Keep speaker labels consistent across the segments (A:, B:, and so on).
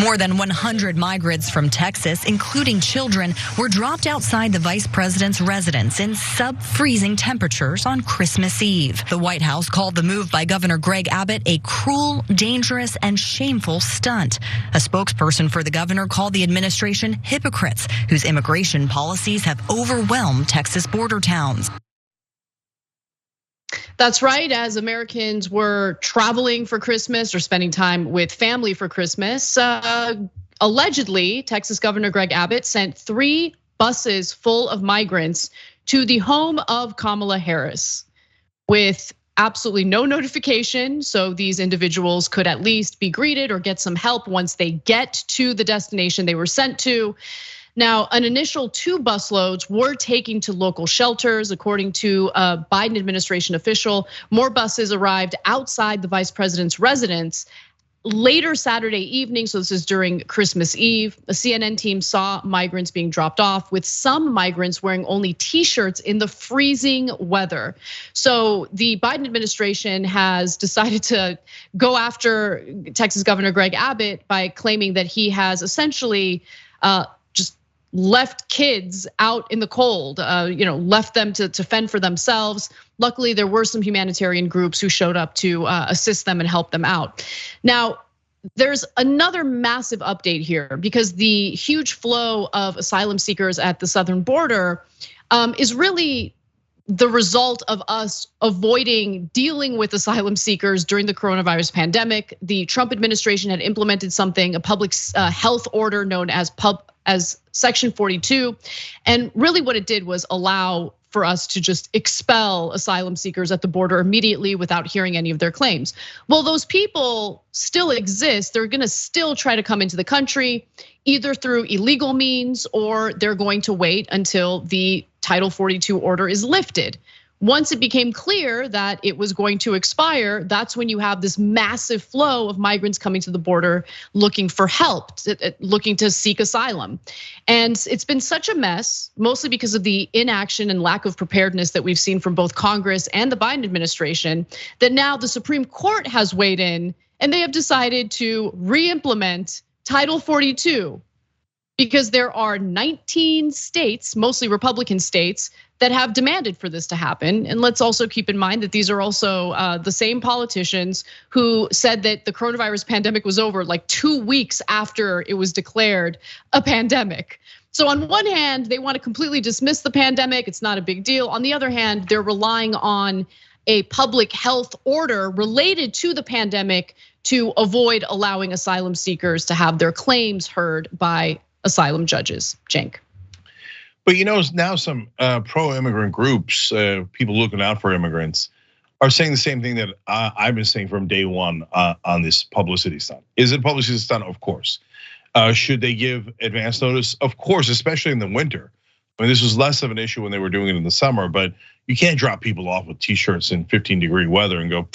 A: More than 100 migrants from Texas, including children, were dropped outside the vice president's residence in sub-freezing temperatures on Christmas Eve. The White House called the move by Governor Greg Abbott a cruel, dangerous, and shameful stunt. A spokesperson for the governor called the administration hypocrites, whose immigration policies have overwhelmed Texas border towns.
B: That's right. As Americans were traveling for Christmas or spending time with family for Christmas, allegedly, Texas Governor Greg Abbott sent 3 buses full of migrants to the home of Kamala Harris with absolutely no notification. So these individuals could at least be greeted or get some help once they get to the destination they were sent to. Now, an initial 2 busloads were taken to local shelters, according to a Biden administration official. More buses arrived outside the vice president's residence later Saturday evening. So this is during Christmas Eve. A CNN team saw migrants being dropped off, with some migrants wearing only t-shirts in the freezing weather. So the Biden administration has decided to go after Texas Governor Greg Abbott by claiming that he has essentially just left kids out in the cold, left them to fend for themselves. Luckily, there were some humanitarian groups who showed up to assist them and help them out. Now, there's another massive update here, because the huge flow of asylum seekers at the southern border is really the result of us avoiding dealing with asylum seekers during the coronavirus pandemic. The Trump administration had implemented something, a public health order known as Section 42. And really what it did was allow for us to just expel asylum seekers at the border immediately without hearing any of their claims. Well, those people still exist. They're gonna still try to come into the country, either through illegal means, or they're going to wait until the Title 42 order is lifted. Once it became clear that it was going to expire, that's when you have this massive flow of migrants coming to the border looking for help, looking to seek asylum. And it's been such a mess, mostly because of the inaction and lack of preparedness that we've seen from both Congress and the Biden administration, that now the Supreme Court has weighed in and they have decided to re-implement Title 42. Because there are 19 states, mostly Republican states, that have demanded for this to happen. And let's also keep in mind that these are also the same politicians who said that the coronavirus pandemic was over like 2 weeks after it was declared a pandemic. So on one hand, they want to completely dismiss the pandemic, it's not a big deal. On the other hand, they're relying on a public health order related to the pandemic to avoid allowing asylum seekers to have their claims heard by asylum judges. Cenk.
C: But now some pro-immigrant groups, people looking out for immigrants, are saying the same thing that I've been saying from day one on this publicity stunt. Is it a publicity stunt? Of course. Should they give advance notice? Of course, especially in the winter. I mean, this was less of an issue when they were doing it in the summer, but you can't drop people off with t-shirts in 15-degree weather and go,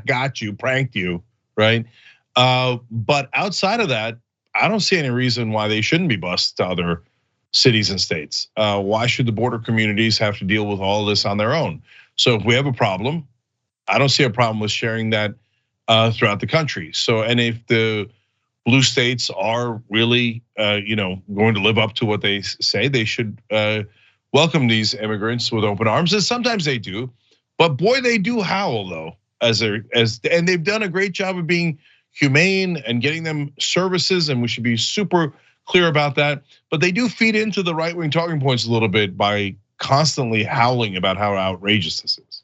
C: got you, pranked you, right? But outside of that, I don't see any reason why they shouldn't be bused to other cities and states. Why should the border communities have to deal with all of this on their own? So if we have a problem, I don't see a problem with sharing that throughout the country. So, and if the blue states are really, going to live up to what they say, they should welcome these immigrants with open arms. And sometimes they do, but boy, they do howl though, and they've done a great job of being humane and getting them services, and we should be super clear about that. But they do feed into the right-wing talking points a little bit by constantly howling about how outrageous this is.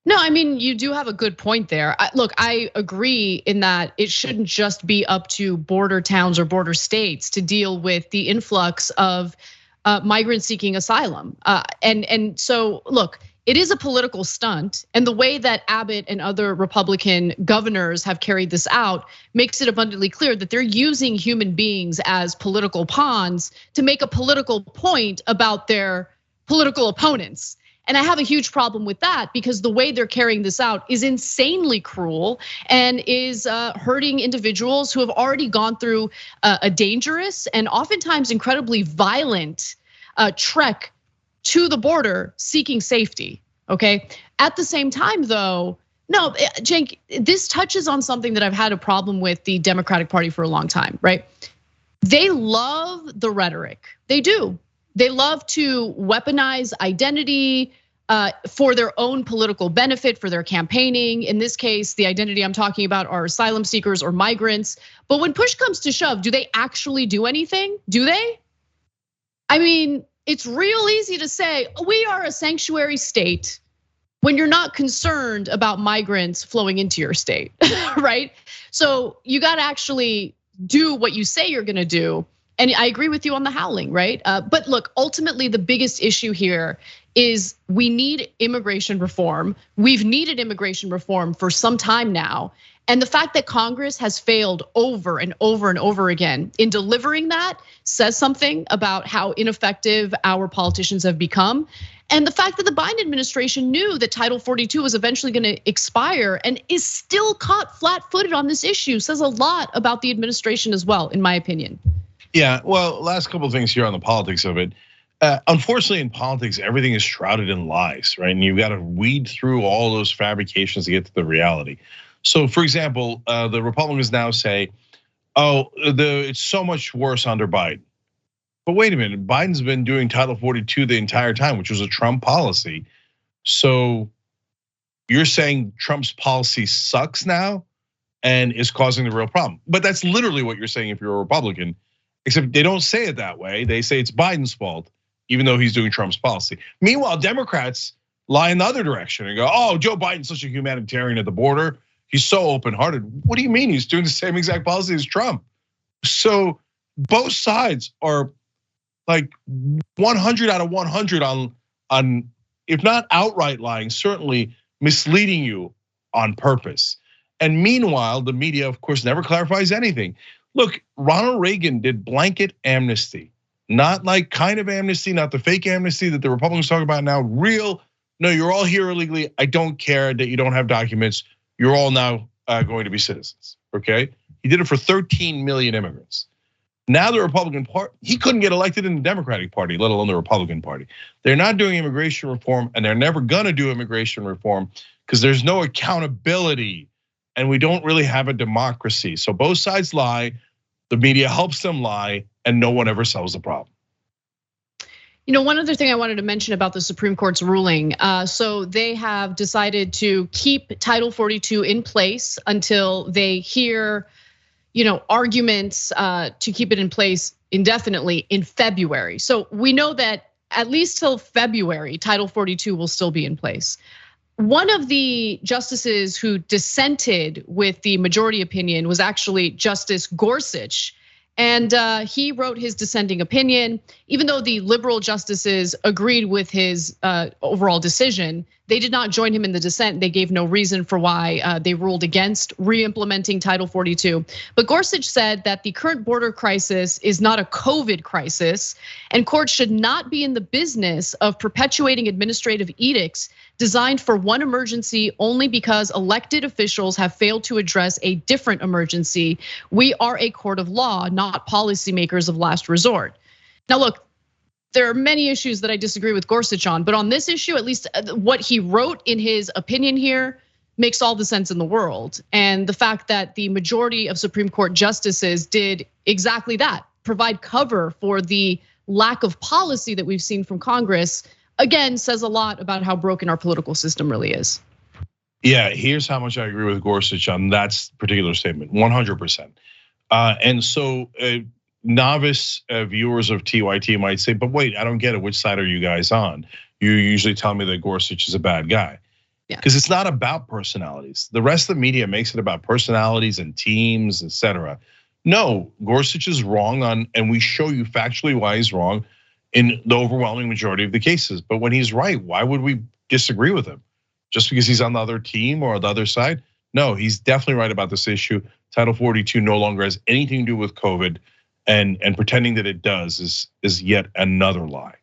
B: No, I mean, you do have a good point there. Look, I agree in that it shouldn't just be up to border towns or border states to deal with the influx of migrants seeking asylum. And so, look, it is a political stunt, and the way that Abbott and other Republican governors have carried this out makes it abundantly clear that they're using human beings as political pawns to make a political point about their political opponents. And I have a huge problem with that, because the way they're carrying this out is insanely cruel and is hurting individuals who have already gone through a dangerous and oftentimes incredibly violent trek to the border seeking safety, okay? At the same time though, No, Cenk, this touches on something that I've had a problem with the Democratic Party for a long time, right? They love the rhetoric. They do. They love to weaponize identity for their own political benefit, for their campaigning. In this case, the identity I'm talking about are asylum seekers or migrants. But when push comes to shove, do they actually do anything? Do they? I mean, it's real easy to say, we are a sanctuary state when you're not concerned about migrants flowing into your state, right? So you got to actually do what you say you're gonna do. And I agree with you on the howling, right? But look, ultimately the biggest issue here is we need immigration reform. We've needed immigration reform for some time now. And the fact that Congress has failed over and over and over again in delivering that says something about how ineffective our politicians have become. And the fact that the Biden administration knew that Title 42 was eventually gonna expire and is still caught flat-footed on this issue says a lot about the administration as well, in my opinion.
C: Yeah, well, last couple of things here on the politics of it. Unfortunately, in politics, everything is shrouded in lies, right? And you've got to weed through all those fabrications to get to the reality. So, for example, the Republicans now say, it's so much worse under Biden. But wait a minute, Biden's been doing Title 42 the entire time, which was a Trump policy. So you're saying Trump's policy sucks now and is causing the real problem. But that's literally what you're saying if you're a Republican, except they don't say it that way. They say it's Biden's fault, even though he's doing Trump's policy. Meanwhile, Democrats lie in the other direction and go, Joe Biden's such a humanitarian at the border. He's so open-hearted. What do you mean? He's doing the same exact policy as Trump. So both sides are like 100 out of 100 on, if not outright lying, certainly misleading you on purpose. And meanwhile, the media, of course, never clarifies anything. Look, Ronald Reagan did blanket amnesty, not like kind of amnesty, not the fake amnesty that the Republicans talk about now. Real, no, you're all here illegally. I don't care that you don't have documents. You're all now going to be citizens, okay? He did it for 13 million immigrants. Now the Republican Party, he couldn't get elected in the Democratic Party, let alone the Republican Party. They're not doing immigration reform and they're never gonna do immigration reform because there's no accountability and we don't really have a democracy. So both sides lie, the media helps them lie, and no one ever solves the problem.
B: You know, one other thing I wanted to mention about the Supreme Court's ruling. So they have decided to keep Title 42 in place until they hear arguments to keep it in place indefinitely in February. So we know that at least till February, Title 42 will still be in place. One of the justices who dissented with the majority opinion was actually Justice Gorsuch. And he wrote his dissenting opinion. Even though the liberal justices agreed with his overall decision, they did not join him in the dissent. They gave no reason for why they ruled against re-implementing Title 42. But Gorsuch said that the current border crisis is not a COVID crisis, and courts should not be in the business of perpetuating administrative edicts designed for one emergency only because elected officials have failed to address a different emergency. We are a court of law, not policymakers of last resort. Now look, there are many issues that I disagree with Gorsuch on, but on this issue, at least what he wrote in his opinion here makes all the sense in the world. And the fact that the majority of Supreme Court justices did exactly that, provide cover for the lack of policy that we've seen from Congress, again, says a lot about how broken our political system really is.
C: Yeah, here's how much I agree with Gorsuch on that particular statement, 100%. And so novice viewers of TYT might say, but wait, I don't get it. Which side are you guys on? You usually tell me that Gorsuch is a bad guy. Because it's not about personalities. The rest of the media makes it about personalities and teams, etc. No, Gorsuch is wrong on, and we show you factually why he's wrong in the overwhelming majority of the cases. But when he's right, why would we disagree with him? Just because he's on the other team or the other side? No, he's definitely right about this issue. Title 42 no longer has anything to do with COVID, and pretending that it does is yet another lie.